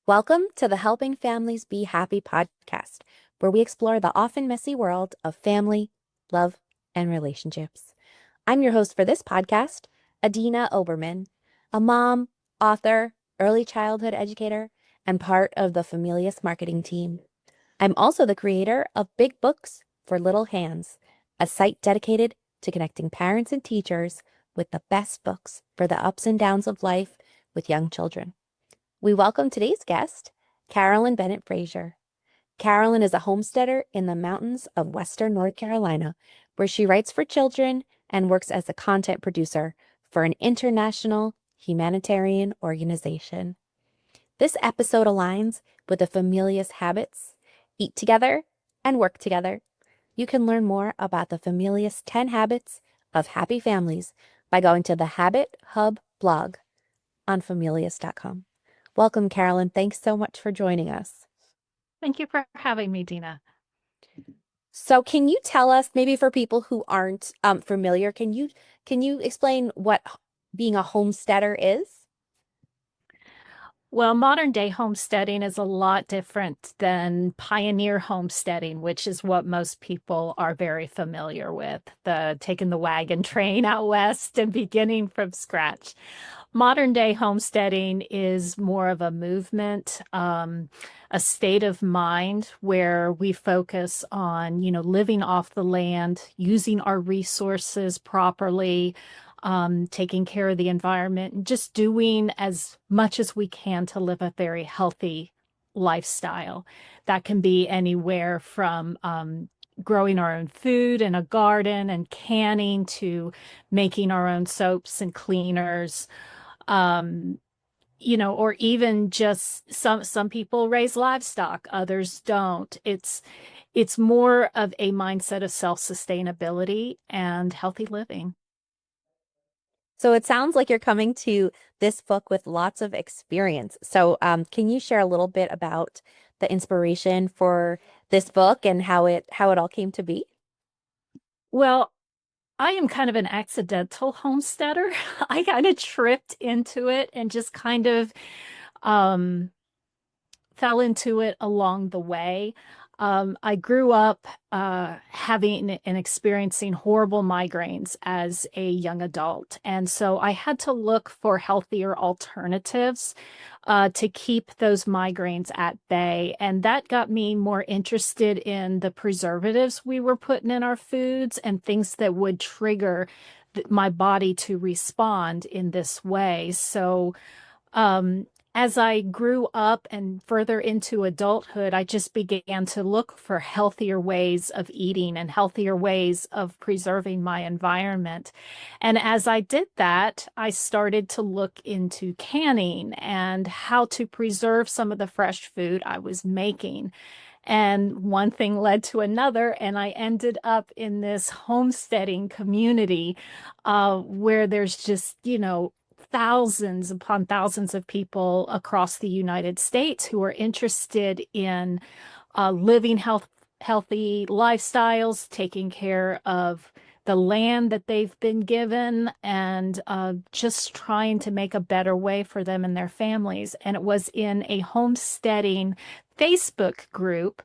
Welcome to the Helping Families Be Happy podcast, where we explore the often messy world of family, love, and relationships. I'm your host for this podcast, Adina Oberman, a mom, author, early childhood educator, and part of the Familias marketing team. I'm also the creator of Big Books for Little Hands, a site dedicated to connecting parents and teachers with the best books for the ups and downs of life with young children. We welcome today's guest, Carolyn Bennett Fraiser. Carolyn is a homesteader in the mountains of Western North Carolina, where she writes for children and works as a content producer for an international humanitarian organization. This episode aligns with the Familias habits: eat together and work together. You can learn more about the Familias 10 Habits of Happy Families by going to the Habit Hub blog on familias.com. Welcome, Carolyn. Thanks so much for joining us. Thank you for having me, Dina. So can you tell us, maybe for people who aren't familiar, can you explain what being a homesteader is? Well, modern day homesteading is a lot different than pioneer homesteading, which is what most people are very familiar with, the taking the wagon train out west and beginning from scratch. Modern day homesteading is more of a movement, a state of mind where we focus on, living off the land, using our resources properly, taking care of the environment, and just doing as much as we can to live a very healthy lifestyle. That can be anywhere from growing our own food in a garden and canning to making our own soaps and cleaners. Or even just some people raise livestock, others don't. It's more of a mindset of self-sustainability and healthy living. So it sounds like you're coming to this book with lots of experience. So can you share a little bit about the inspiration for this book and how it all came to be? Well, I am kind of an accidental homesteader. I kind of tripped into it and just kind of um, fell into it along the way. I grew up having and experiencing horrible migraines as a young adult. And so I had to look for healthier alternatives to keep those migraines at bay. And that got me more interested in the preservatives we were putting in our foods and things that would trigger my body to respond in this way. So, as I grew up and further into adulthood, I just began to look for healthier ways of eating and healthier ways of preserving my environment. And as I did that, I started to look into canning and how to preserve some of the fresh food I was making. And one thing led to another, and I ended up in this homesteading community where there's just, thousands upon thousands of people across the United States who are interested in living healthy lifestyles, taking care of the land that they've been given, and just trying to make a better way for them and their families. And it was in a homesteading Facebook group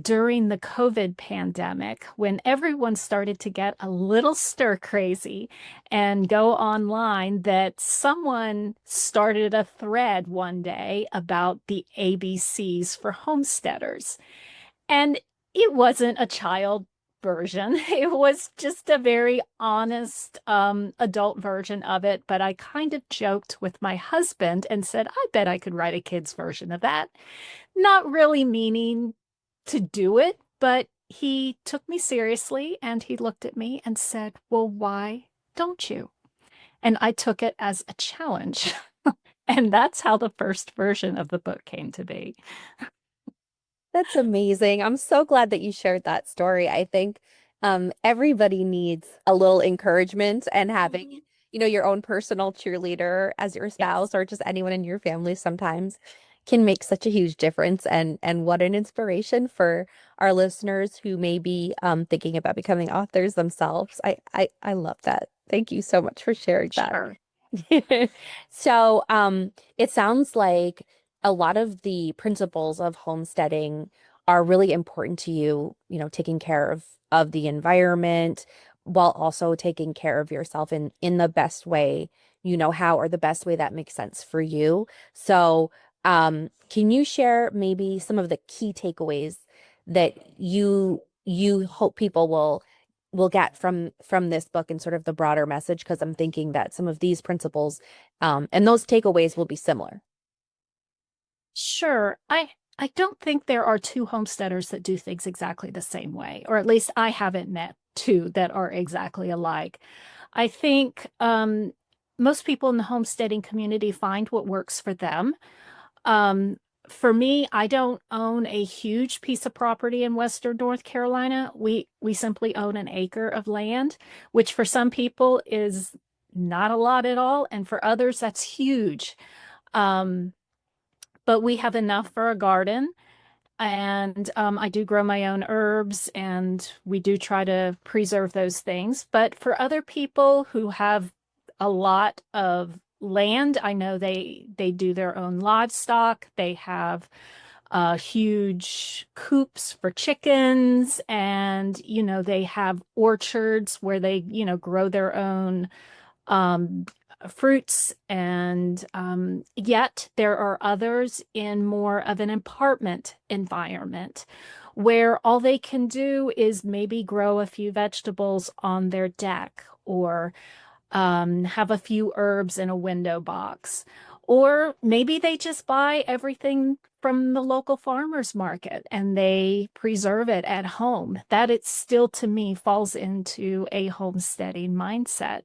during the COVID pandemic when everyone started to get a little stir crazy and go online that someone started a thread one day about the ABCs for homesteaders. And it wasn't a child version. It was just a very honest adult version of it. But I kind of joked with my husband and said, I bet I could write a kid's version of that. Not really meaning to do it, but he took me seriously and he looked at me and said, well, why don't you? And I took it as a challenge. And that's how the first version of the book came to be. That's amazing. I'm so glad that you shared that story. I think everybody needs a little encouragement, and having, your own personal cheerleader as your Yes. spouse or just anyone in your family sometimes can make such a huge difference. And what an inspiration for our listeners who may be thinking about becoming authors themselves. I love that. Thank you so much for sharing that. Sure. So, it sounds like a lot of the principles of homesteading are really important to you, taking care of the environment while also taking care of yourself in the best way you know how, or the best way that makes sense for you. So, can you share maybe some of the key takeaways that you hope people will get from this book and sort of the broader message? Because I'm thinking that some of these principles and those takeaways will be similar. Sure. I don't think there are two homesteaders that do things exactly the same way, or at least I haven't met two that are exactly alike. I think most people in the homesteading community find what works for them. Um, for me, I don't own a huge piece of property in Western North Carolina. We simply own an acre of land, which for some people is not a lot at all, and for others that's huge. Um, but we have enough for a garden. And I do grow my own herbs and we do try to preserve those things. But for other people who have a lot of land, I know they do their own livestock. They have huge coops for chickens, and they have orchards where they grow their own um, fruits, and yet there are others in more of an apartment environment where all they can do is maybe grow a few vegetables on their deck, or have a few herbs in a window box. Or maybe they just buy everything from the local farmers market and they preserve it at home. That it still, to me, falls into a homesteading mindset.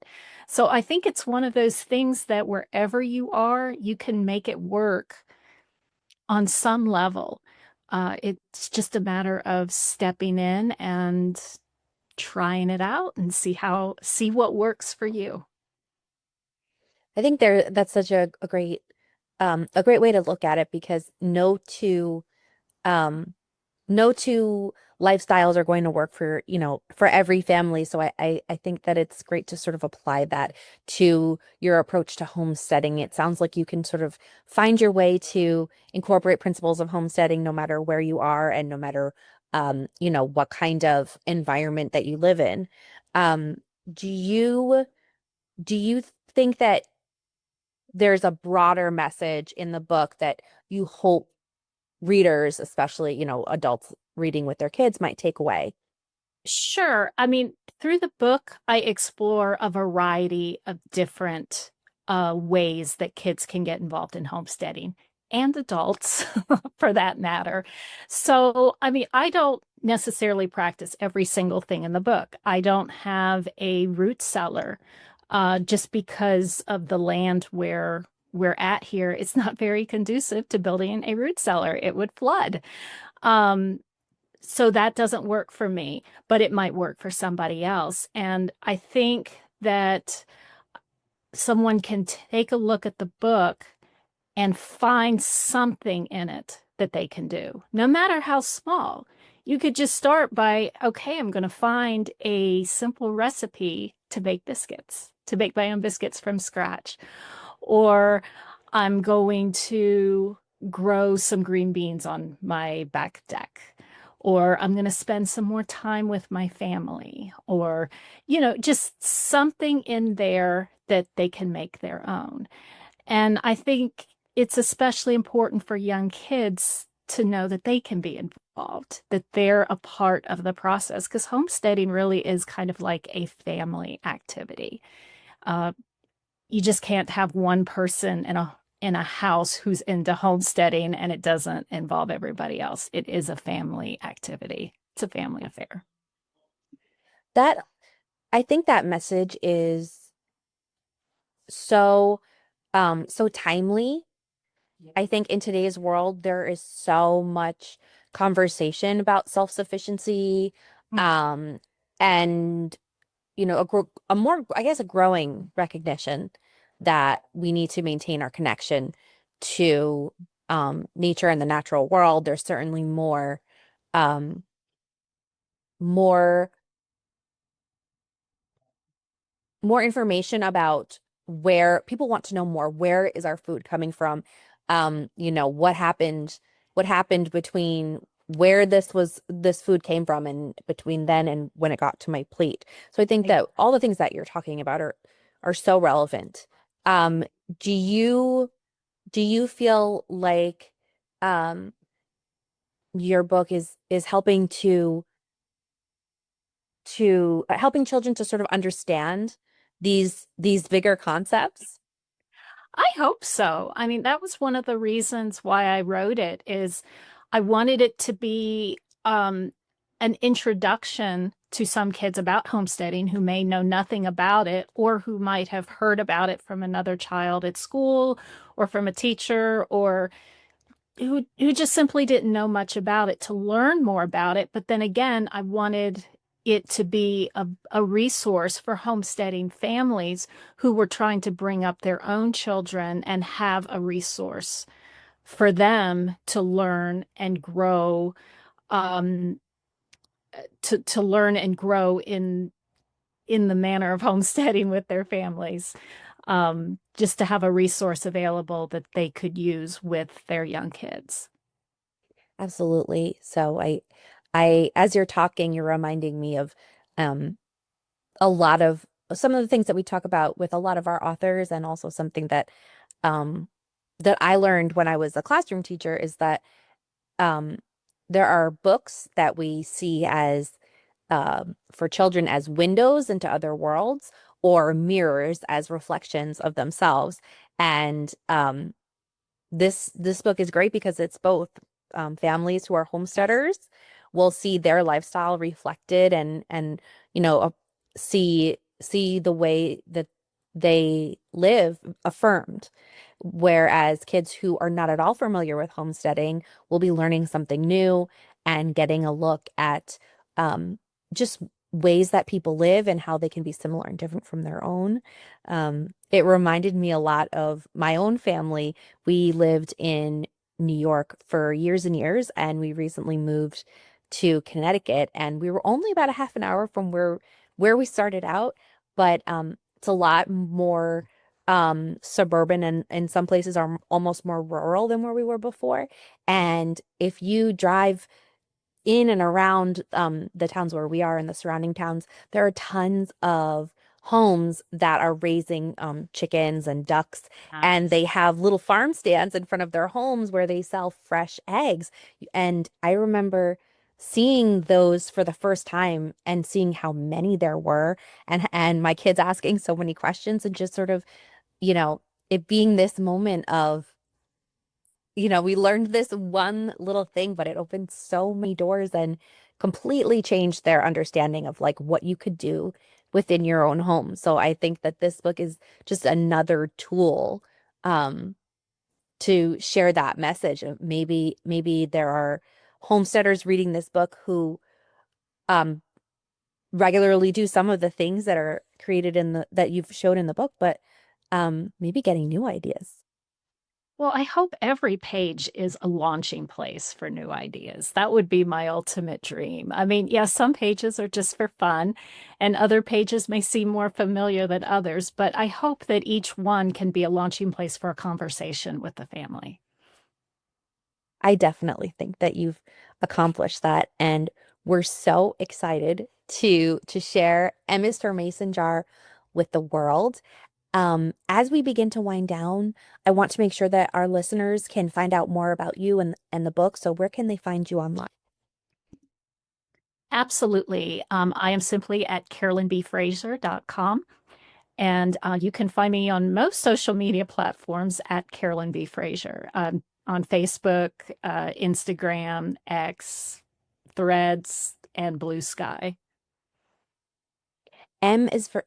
So I think it's one of those things that wherever you are, you can make it work on some level. It's just a matter of stepping in and trying it out and see what works for you. I think that's such a great way to look at it, because um no two lifestyles are going to work for, for every family. So I think that it's great to sort of apply that to your approach to homesteading. It sounds like you can sort of find your way to incorporate principles of homesteading no matter where you are, and no matter what kind of environment that you live in. Um, do you do you think that there's a broader message in the book that you hope readers, especially, adults reading with their kids, might take away? Sure. I mean, through the book, I explore a variety of different ways that kids can get involved in homesteading, and adults for that matter. So, I mean, I don't necessarily practice every single thing in the book. I don't have a root cellar just because of the land where we're at here. It's not very conducive to building a root cellar. It would flood. Um, so that doesn't work for me, but it might work for somebody else. And I think that someone can take a look at the book and find something in it that they can do, no matter how small. You could just start by, okay, I'm going to find a simple recipe to bake biscuits, to bake my own biscuits from scratch. Or I'm going to grow some green beans on my back deck. Or I'm going to spend some more time with my family. Or, just something in there that they can make their own. And I think it's especially important for young kids to know that they can be involved, that they're a part of the process, because homesteading really is kind of like a family activity. Uh, you just can't have one person in a house who's into homesteading and it doesn't involve everybody else. It is a family activity. It's a family affair. That I think that message is so so timely. I think in today's world there is so much conversation about self-sufficiency, um and a more, I guess, a growing recognition that we need to maintain our connection to nature and the natural world. There's certainly um more more information about where people want to know more. Where is our food coming from? what happened between where this food came from and between then and when it got to my plate. So I think that all the things that you're talking about are so relevant. Um, do you do you feel like um your book is helping to helping children to sort of understand these bigger concepts? I hope so. I mean, that was one of the reasons why I wrote it is I wanted it to be an introduction to some kids about homesteading who may know nothing about it or who might have heard about it from another child at school or from a teacher or who just simply didn't know much about it to learn more about it. But then again, I wanted it to be a resource for homesteading families who were trying to bring up their own children and have a resource for them to learn and grow, um, to learn and grow in the manner of homesteading with their families. Just to have a resource available that they could use with their young kids. Absolutely. So as you're talking, you're reminding me of um, a lot of some of the things that we talk about with a lot of our authors, and also something um, that I learned when I was a classroom teacher is that um, there are books that we see as for children as windows into other worlds or mirrors as reflections of themselves. And this book is great because it's both. Families who are homesteaders will see their lifestyle reflected and see the way that they live affirmed. Whereas kids who are not at all familiar with homesteading will be learning something new and getting a look at um, just ways that people live and how they can be similar and different from their own. It reminded me a lot of my own family. We lived in New York for years and years, and we recently moved to Connecticut, and we were only about a half an hour from where we started out, but it's a lot more suburban, and in some places are almost more rural than where we were before. And if you drive in and around the towns where we are in the surrounding towns, there are tons of homes that are raising chickens and ducks, and Nice. they have little farm stands in front of their homes where they sell fresh eggs. And I remember seeing those for the first time and seeing how many there were, and my kids asking so many questions, and just sort of, you know, it being this moment of, we learned this one little thing, but it opened so many doors and completely changed their understanding of like what you could do within your own home. So I think that this book is just another tool um, to share that message. Maybe there are homesteaders reading this book who um, regularly do some of the things that are created in the that you've shown in the book, but maybe getting new ideas. Well, I hope every page is a launching place for new ideas. That would be my ultimate dream. I mean, yes, some pages are just for fun, and other pages may seem more familiar than others, but I hope that each one can be a launching place for a conversation with the family. I definitely think that you've accomplished that, and we're so excited to share Emma's Mason jar with the world. As we begin to wind down, I want to make sure that our listeners can find out more about you and the book. So where can they find you online? Absolutely. I am simply at carolynbfraiser.com. And you can find me on most social media platforms at Carolyn B. Fraiser, on Facebook, Instagram, X, Threads, and Blue Sky. M is for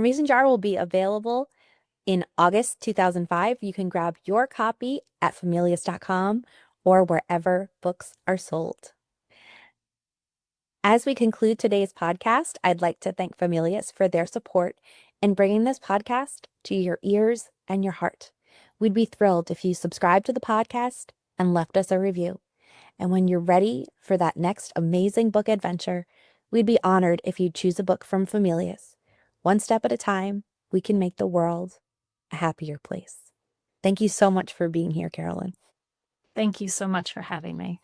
Mason jar will be available in August 2005. You can grab your copy at familias.com or wherever books are sold. As we conclude today's podcast, I'd like to thank Familias for their support in bringing this podcast to your ears and your heart. We'd be thrilled if you subscribed to the podcast and left us a review. And when you're ready for that next amazing book adventure, we'd be honored if you'd choose a book from Familias. One step at a time, we can make the world a happier place. Thank you so much for being here, Carolyn. Thank you so much for having me.